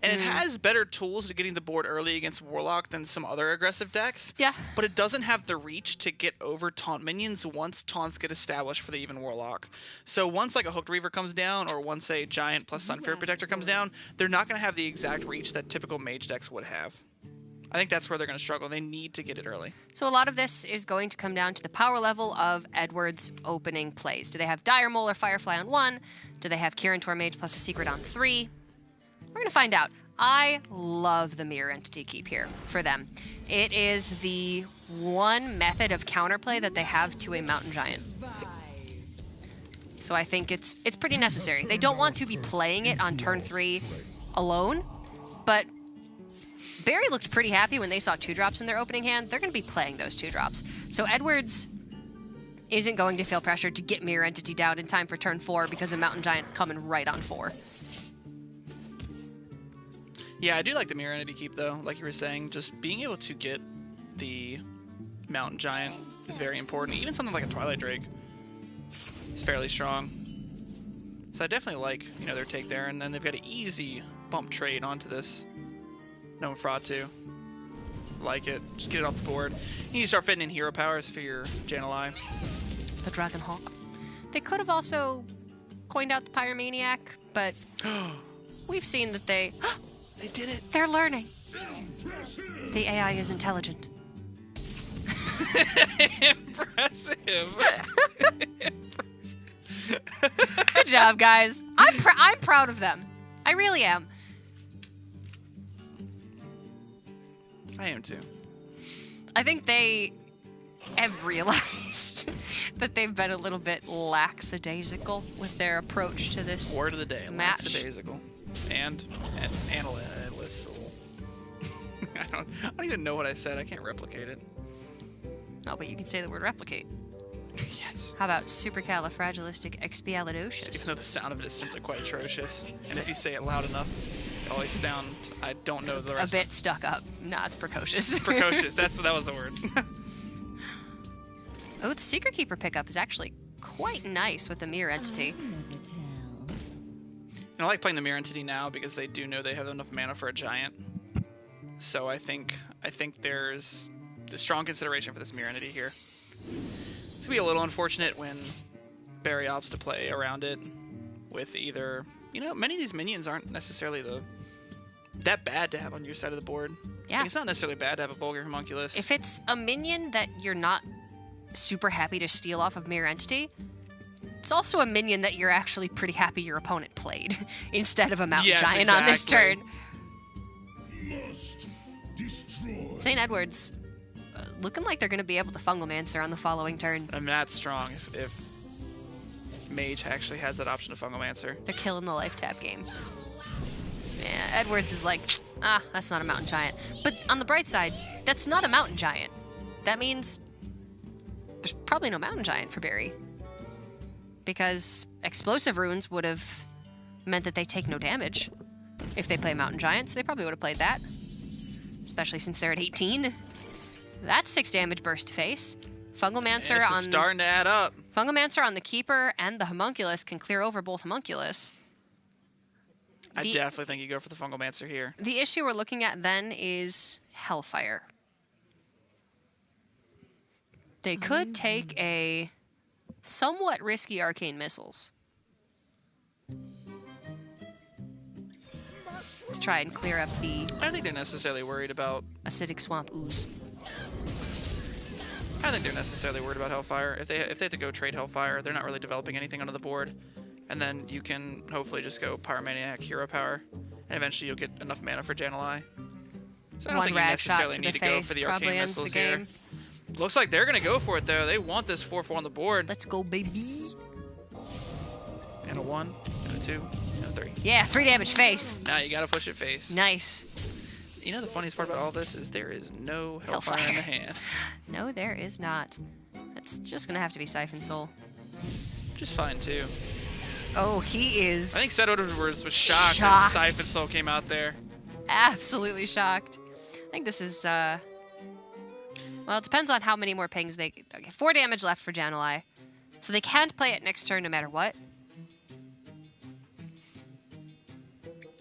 And it has better tools to getting the board early against Warlock than some other aggressive decks. Yeah. But it doesn't have the reach to get over taunt minions once taunts get established for the even Warlock. So once like a Hooked Reaver comes down, or once a Giant plus Sunfire Protector comes down, they're not going to have the exact reach that typical mage decks would have. I think that's where they're going to struggle. They need to get it early. So a lot of this is going to come down to the power level of Edward's opening plays. Do they have Dire Mole or Firefly on 1? Do they have Kirin Mage plus a Secret on 3? We're going to find out. I love the Mirror Entity Keep here for them. It is the one method of counterplay that they have to a Mountain Giant. So I think it's pretty necessary. They don't want to be playing it on turn 3 alone, but Barry looked pretty happy when they saw 2-drops in their opening hand. They're going to be playing those 2-drops. So Edwards isn't going to feel pressured to get Mirror Entity down in time for turn 4 because the Mountain Giant's coming right on 4. Yeah, I do like the Mirror Entity Keep, though. Like you were saying, just being able to get the Mountain Giant is very important. Even something like a Twilight Drake is fairly strong. So I definitely like, their take there. And then they've got an easy bump trade onto this Gnome Fratu. Like it. Just get it off the board. You need to start fitting in hero powers for your Jan'alai. The Dragon Hawk. They could have also coined out the Pyromaniac, but we've seen that they did it. They're learning. The AI is intelligent. Impressive. Good job, guys. I'm proud of them. I really am. I am too. I think they have realized that they've been a little bit lackadaisical with their approach to this Word of the day, match. Lackadaisical. And analyst. I don't even know what I said. I can't replicate it. Oh, but you can say the word replicate. Yes. How about supercalifragilisticexpialidocious? Even though the sound of it is simply quite atrocious. And if you say it loud enough, it always sound, I don't know the rest. A bit stuck up. Nah, it's precocious. Precocious. That was the word. Oh, the Secret Keeper pickup is actually quite nice with the Mirror Entity. And I like playing the Mirror Entity now because they do know they have enough mana for a Giant. So I think there's a strong consideration for this Mirror Entity here. It's going to be a little unfortunate when Barry opts to play around it with either... many of these minions aren't necessarily that bad to have on your side of the board. Yeah. Like, it's not necessarily bad to have a Vulgar Homunculus. If it's a minion that you're not super happy to steal off of Mirror Entity, it's also a minion that you're actually pretty happy your opponent played instead of a Mountain Giant on this turn. St. Edwards, looking like they're going to be able to Fungalmancer on the following turn. And that's strong if Mage actually has that option to Fungalmancer. They're killing the life tap game. Yeah, Edwards is like, that's not a Mountain Giant. But on the bright side, that's not a Mountain Giant. That means there's probably no Mountain Giant for Barry. Because Explosive Runes would have meant that they take no damage if they play Mountain Giant, so they probably would have played that. Especially since they're at 18. That's 6 damage burst to face. Fungalmancer This is on starting to add up. Fungalmancer on the Keeper and the Homunculus can clear over both Homunculus. I definitely think you go for the Fungalmancer here. The issue we're looking at then is Hellfire. They could take a somewhat risky Arcane Missiles to try and clear up the... I don't think they're necessarily worried about... Acidic Swamp Ooze. I don't think they're necessarily worried about Hellfire. If they have to go trade Hellfire, they're not really developing anything onto the board. And then you can hopefully just go Pyromaniac, Hero Power, and eventually you'll get enough mana for Jan'alai. So I don't think you necessarily need to go for the Arcane Missiles here. Looks like they're going to go for it, though. They want this 4-4 on the board. Let's go, baby. And a 1, and a 2, and a 3. Yeah, 3 damage face. Now you got to push it face. Nice. You know the funniest part about all this is there is no Hellfire in the hand. No, there is not. It's just going to have to be Siphon Soul. Just fine, too. Oh, he is... I think Set Edwards was shocked that Siphon Soul came out there. Absolutely shocked. I think this is, well, it depends on how many more pings they... Okay, 4 damage left for Jan'alai. So they can't play it next turn no matter what.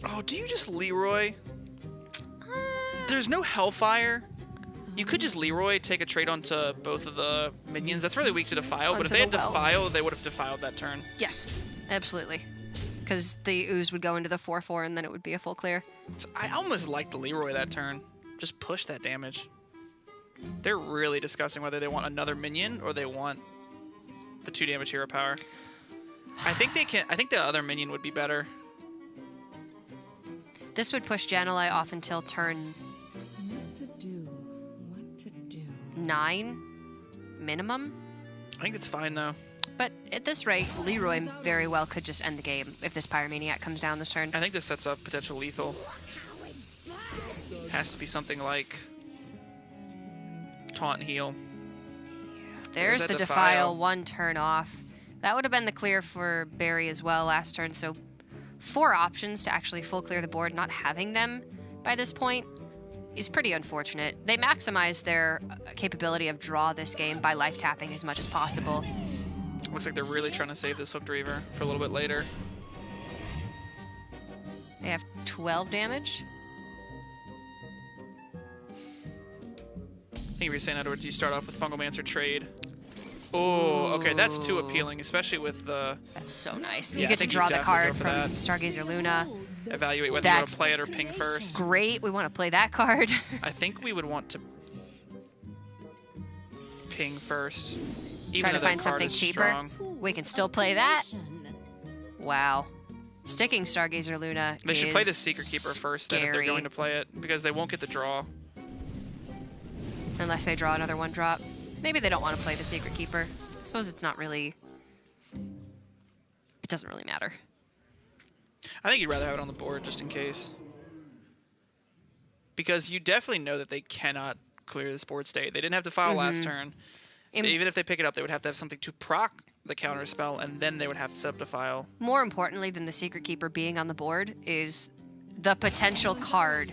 Oh, do you just Leroy? There's no Hellfire. You could just Leroy, take a trade onto both of the minions. That's really weak to Defile, but if they had Defile, they would have Defiled that turn. Yes, absolutely. Because the Ooze would go into the 4/4, and then it would be a full clear. So I almost like the Leroy that turn. Just push that damage. They're really discussing whether they want another minion or they want the 2 damage hero power. I think they can. I think the other minion would be better. This would push Jan'alai off until turn What to do? What to do? 9 minimum. I think it's fine though. But at this rate, Leroy very well could just end the game if this Pyromaniac comes down this turn. I think this sets up potential lethal. Has to be something like Taunt and Heal. There's the Defile, 1 turn off. That would have been the clear for Barry as well last turn, so 4 options to actually full clear the board, not having them by this point is pretty unfortunate. They maximize their capability of draw this game by life tapping as much as possible. Looks like they're really trying to save this Hooked Reaver for a little bit later. They have 12 damage. I think you were saying, Edwards, you start off with Fungal Mancer trade. Oh, okay, that's too appealing, especially with the... That's so nice. Yeah, You get to draw the card from that. Stargazer Luna. Evaluate whether you want to play it or ping first. Great. We want to play that card. I think we would want to ping first. Even Try to though that find card something is cheaper. strong. We can still play that. Wow. Sticking Stargazer Luna They should play the Secret Keeper first then if they're scary. going to play it, because they won't get the draw. Unless they draw another 1-drop. Maybe they don't want to play the Secret Keeper. I suppose it's not really... It doesn't really matter. I think you'd rather have it on the board just in case. Because you definitely know that they cannot clear this board state. They didn't have to file last turn. Even if they pick it up, they would have to have something to proc the counter spell, and then they would have to set up to file. More importantly than the Secret Keeper being on the board is the potential card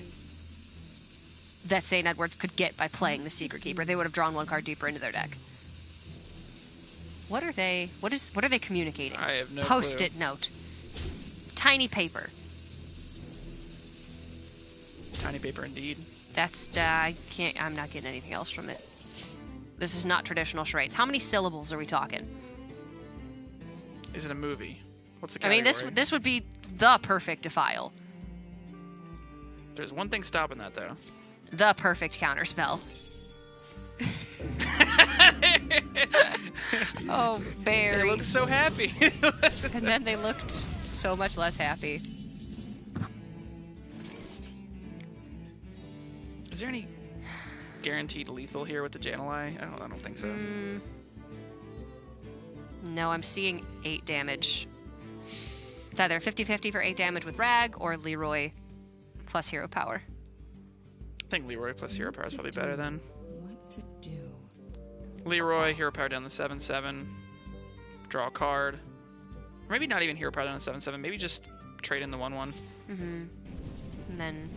that St. Edwards could get by playing the Secret Keeper. They would have drawn 1 card deeper into their deck. What are they? What are they communicating? I have no Post-it note. Tiny paper. Tiny paper indeed. That's I'm not getting anything else from it. This is not traditional charades. How many syllables are we talking? Is it a movie? What's the I mean, category? this would be the perfect Defile. There's one thing stopping that though. The perfect counterspell. Oh, Barry. They looked so happy. And then they looked so much less happy. Is there any guaranteed lethal here with the Jan'alai? I don't think so. No, I'm seeing 8 damage. It's either 50-50 for 8 damage with Rag or Leroy plus hero power. I think Leroy plus hero power is probably better then. What to do? Leroy, hero power down the 7/7. Draw a card. Or maybe not even hero power down the 7/7. Maybe just trade in the 1/1. And then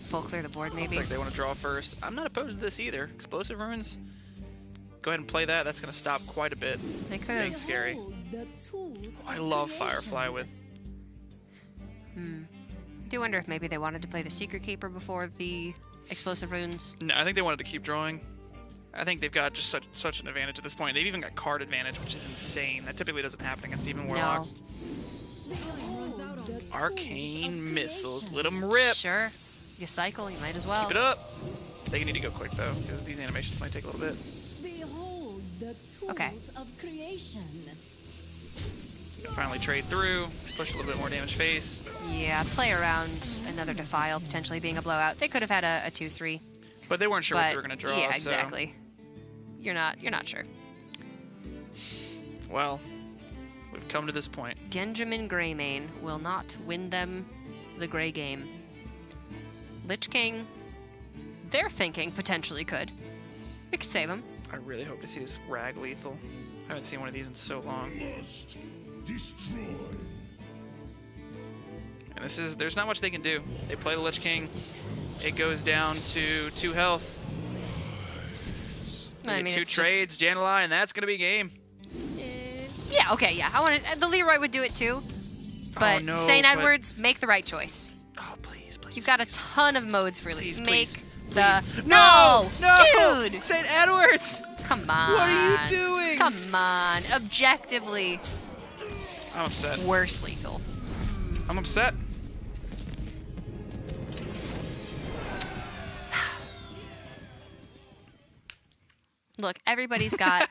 full clear the board, maybe. Looks like they want to draw first. I'm not opposed to this either. Explosive runes. Go ahead and play that. That's going to stop quite a bit. They could Being have. scary. I love Firefly with... I do wonder if maybe they wanted to play the Secret Keeper before the explosive runes. No, I think they wanted to keep drawing. I think they've got just such an advantage at this point. They've even got card advantage, which is insane. That typically doesn't happen against even Warlock. No. Arcane missiles. Let them rip. Sure. You cycle, you might as well. Keep it up. They need to go quick, though, because these animations might take a little bit. Behold the tools Okay. of creation. Finally trade through. Push a little bit more damage face. Yeah, play around another Defile potentially being a blowout. They could have had a 2-3. But they weren't sure what But they were going to draw. yeah, so- exactly. You're not sure. Well, we've come to this point. Genjamin Greymane will not win them the gray game. Lich King, they're thinking potentially could. We could save him. I really hope to see this Rag lethal. I haven't seen one of these in so long. And there's not much they can do. They play the Lich King. It goes down to 2 health. I mean, 2 it's trades, just- Jan'alai, and that's going to be game. Yeah, okay, yeah. The Leroy would do it too. But no, St. but- Edwards, make the right choice. Oh, please, please. You've got a please, ton of modes for please, League. please, Make please. the... No! Dude! St. Edwards! Come on. What are you doing? Come on. Objectively, I'm upset. worse lethal. I'm upset. Look, everybody's got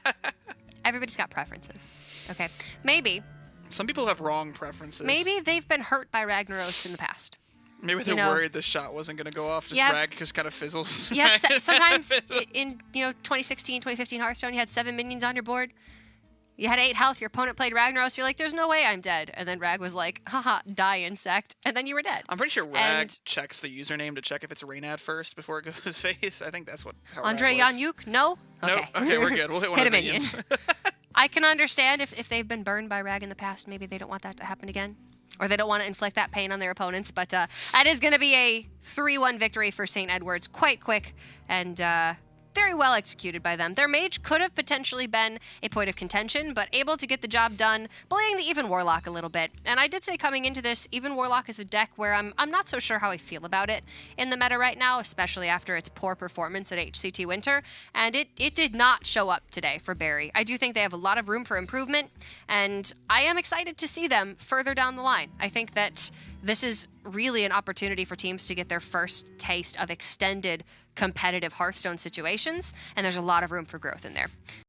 preferences. Okay. Maybe Some people have wrong preferences. they've been hurt by Ragnaros in the past. Maybe they're know- worried the shot wasn't going to go off. Just Yeah. Rag just kind of fizzles. You have sometimes in 2016, 2015 Hearthstone, you had 7 minions on your board. You had 8 health. Your opponent played Ragnaros. You're like, "There's no way I'm dead." And then Rag was like, "Haha, die insect." And then you were dead. I'm pretty sure Rag And- checks the username to check if it's Reynad first before it goes face. I think that's how Andre Rag works. Yanyuk? No. Nope. Okay. Okay, we're good. We'll hit one Hit of a the minion. minions. I can understand if they've been burned by Rag in the past. Maybe they don't want that to happen again. Or they don't want to inflict that pain on their opponents. But that is going to be a 3-1 victory for St. Edwards. Quite quick and very well executed by them. Their mage could have potentially been a point of contention, but able to get the job done, bullying the Even Warlock a little bit. And I did say coming into this, Even Warlock is a deck where I'm not so sure how I feel about it in the meta right now, especially after its poor performance at HCT Winter. And it did not show up today for Barry. I do think they have a lot of room for improvement, and I am excited to see them further down the line. I think that this is really an opportunity for teams to get their first taste of extended competitive Hearthstone situations, and there's a lot of room for growth in there.